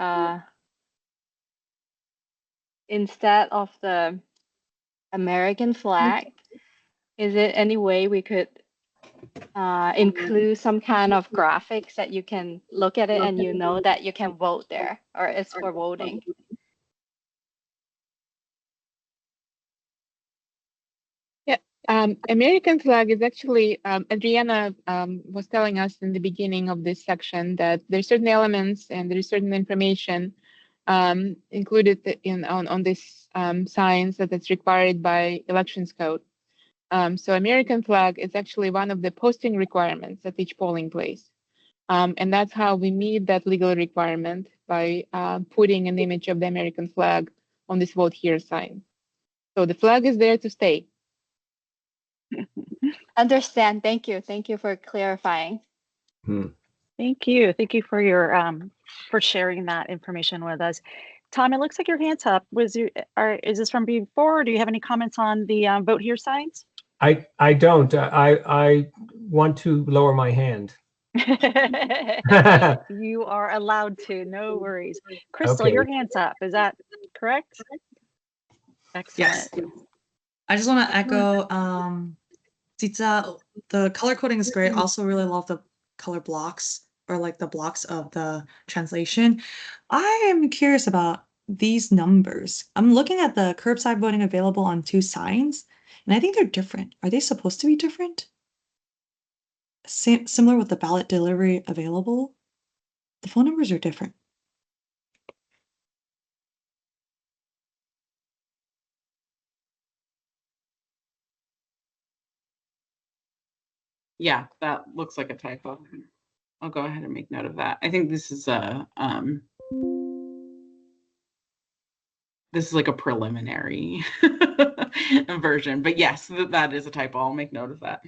instead of the American flag, is it any way we could include some kind of graphics that you can look at it and you know that you can vote there or it's for voting? Yeah, American flag is actually, Adriana was telling us in the beginning of this section that there's certain elements and there's certain information included on this signs that's required by elections code. So American flag is actually one of the posting requirements at each polling place. And that's how we meet that legal requirement by putting an image of the American flag on this vote here sign. So the flag is there to stay. Understand. Thank you. Thank you for clarifying. Thank you. Thank you for your for sharing that information with us. Tom, it looks like your hand's up. Is this from before, or do you have any comments on the vote here signs? I don't. I want to lower my hand. You are allowed to. No worries. Crystal, Okay. your hand's up. Is that correct? Excellent. Yes. I just want to echo Zitza, the color coding is great. Also really love the color blocks or like the blocks of the translation. I am curious about these numbers. I'm looking at the curbside voting available on 2 signs, and I think they're different. Are they supposed to be different? Similar with the ballot delivery available? The phone numbers are different. Yeah, that looks like a typo. I'll go ahead and make note of that. I think this is like a preliminary version, but yes, that is a typo. I'll make note of that.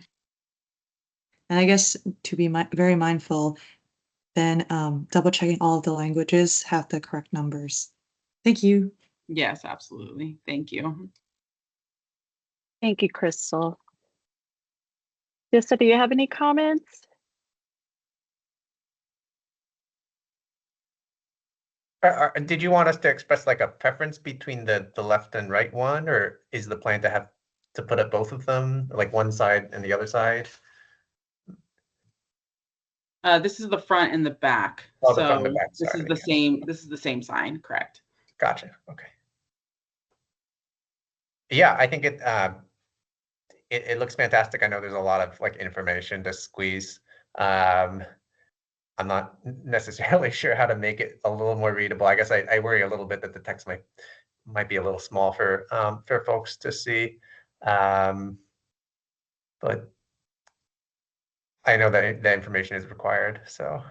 And I guess to be very mindful, then double checking all of the languages have the correct numbers. Thank you. Yes, absolutely. Thank you. Thank you, Crystal. Jessa, do you have any comments? Did you want us to express like a preference between the left and right one, or is the plan to have to put up both of them, like one side and the other side? This is the front and the back. Oh, so the front and the back. this Sorry, is the same. This is the same sign, correct? Gotcha. Okay. Yeah, I think it looks fantastic. I know there's a lot of like information to squeeze. I'm not necessarily sure how to make it a little more readable. I guess I worry a little bit that the text might be a little small for folks to see. But I know that the information is required, so.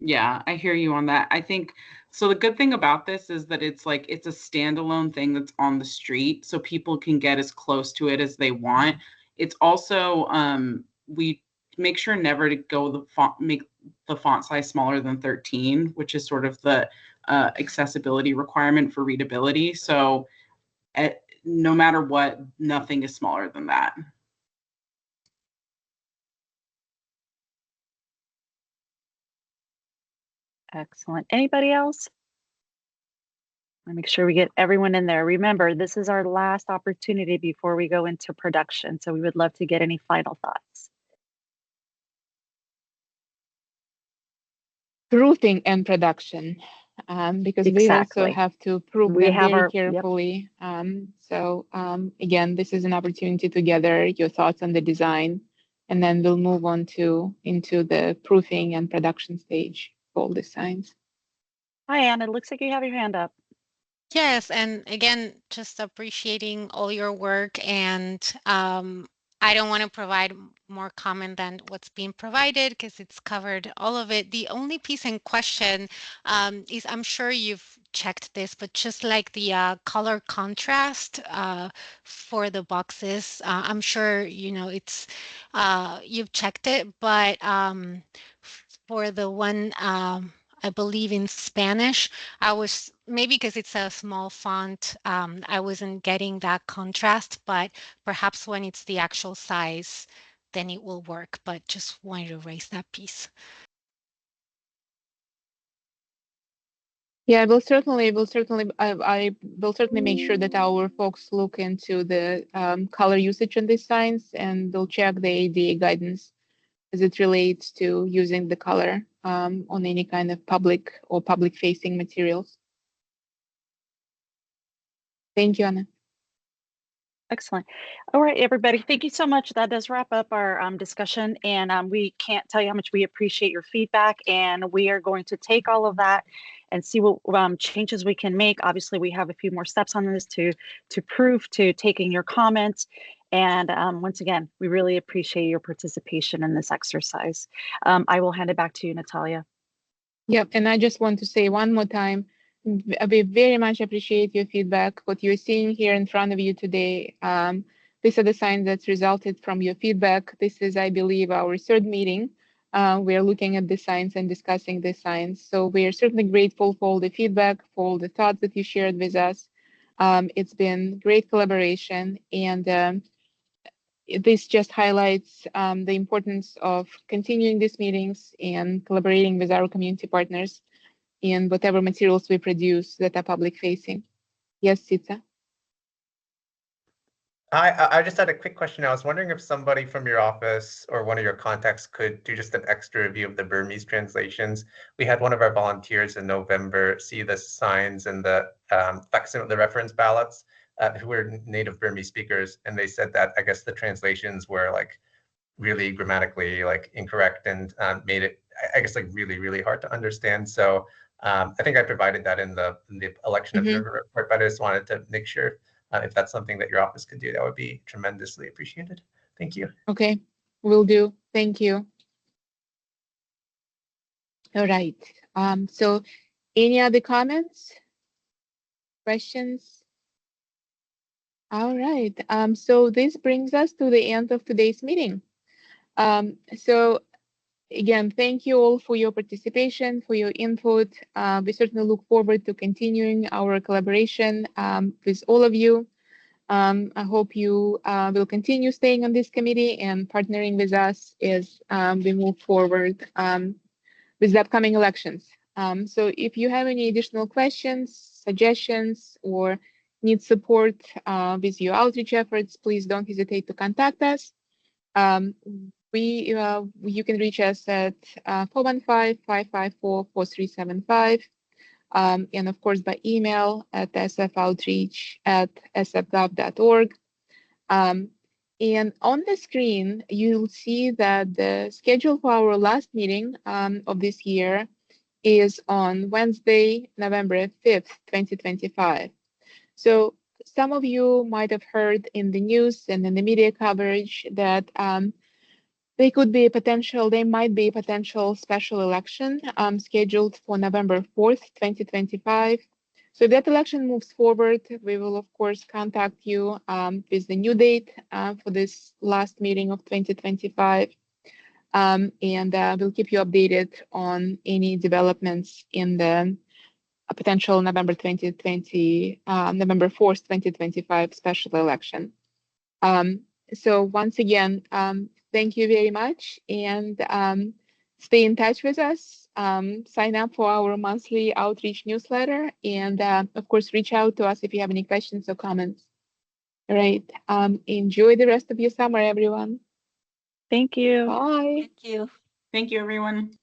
Yeah, I hear you on that. I think so. The good thing about this is that it's a standalone thing that's on the street, so people can get as close to it as they want. It's also we make sure never to make the font size smaller than 13, which is sort of the accessibility requirement for readability. So no matter what, nothing is smaller than that. Excellent. Anybody else? I'll make sure we get everyone in there. Remember, this is our last opportunity before we go into production. So we would love to get any final thoughts. Proofing and production, because we also have to prove them very carefully. So again, this is an opportunity to gather your thoughts on the design, and then we'll move on into the proofing and production stage for all the signs. Hi, Anne. It looks like you have your hand up. Yes, and again, just appreciating all your work, and I don't want to provide more comment than what's being provided because it's covered all of it. The only piece in question is I'm sure you've checked this, but just like the color contrast for the boxes, I'm sure you know it's you've checked it, but for the one I believe in Spanish, I was maybe because it's a small font, I wasn't getting that contrast, but perhaps when it's the actual size, then it will work. But just wanted to raise that piece. Yeah, I will certainly make sure that our folks look into the color usage on these signs, and they'll check the ADA guidance as it relates to using the color on any kind of public or public-facing materials. Thank you, Anna. Excellent. All right, everybody. Thank you so much. That does wrap up our discussion. And we can't tell you how much we appreciate your feedback. And we are going to take all of that and see what changes we can make. Obviously, we have a few more steps on this to prove to taking your comments. And once again, we really appreciate your participation in this exercise. I will hand it back to you, Natalia. Yep, and I just want to say one more time, we very much appreciate your feedback. What you're seeing here in front of you today, these are the signs that resulted from your feedback. This is, I believe, our third meeting. We're looking at the signs and discussing the signs. So we are certainly grateful for all the feedback, for all the thoughts that you shared with us. It's been great collaboration, and this just highlights the importance of continuing these meetings and collaborating with our community partners in whatever materials we produce that are public facing. Yes, Sitsa? I just had a quick question. I was wondering if somebody from your office or one of your contacts could do just an extra review of the Burmese translations. We had one of our volunteers in November see the signs and the facsimile, the reference ballots, who were native Burmese speakers, and they said that I guess the translations were like really grammatically like incorrect and made it, I guess, like really, really hard to understand. So I think I provided that in the election observer report, but I just wanted to make sure if that's something that your office could do, that would be tremendously appreciated. Thank you. Okay, will do. Thank you. All right. So any other comments, questions? All right. So this brings us to the end of today's meeting. So again, thank you all for your participation, for your input. We certainly look forward to continuing our collaboration with all of you. I hope you will continue staying on this committee and partnering with us as we move forward with the upcoming elections. So if you have any additional questions, suggestions, or need support with your outreach efforts, please don't hesitate to contact us. You can reach us at 415-554-4375. And of course by email at sfoutreach@sfgov.org. And on the screen, you'll see that the schedule for our last meeting of this year is on Wednesday, November 5th, 2025. So some of you might have heard in the news and in the media coverage that there might be a potential special election scheduled for November 4th, 2025. So if that election moves forward, we will, of course, contact you with the new date for this last meeting of 2025. And we'll keep you updated on any developments in the potential November 4th, 2025 special election. So once again, thank you very much, and stay in touch with us. Sign up for our monthly outreach newsletter, and of course, reach out to us if you have any questions or comments. All right. Enjoy the rest of your summer, everyone. Thank you. Bye. Thank you. Thank you, everyone.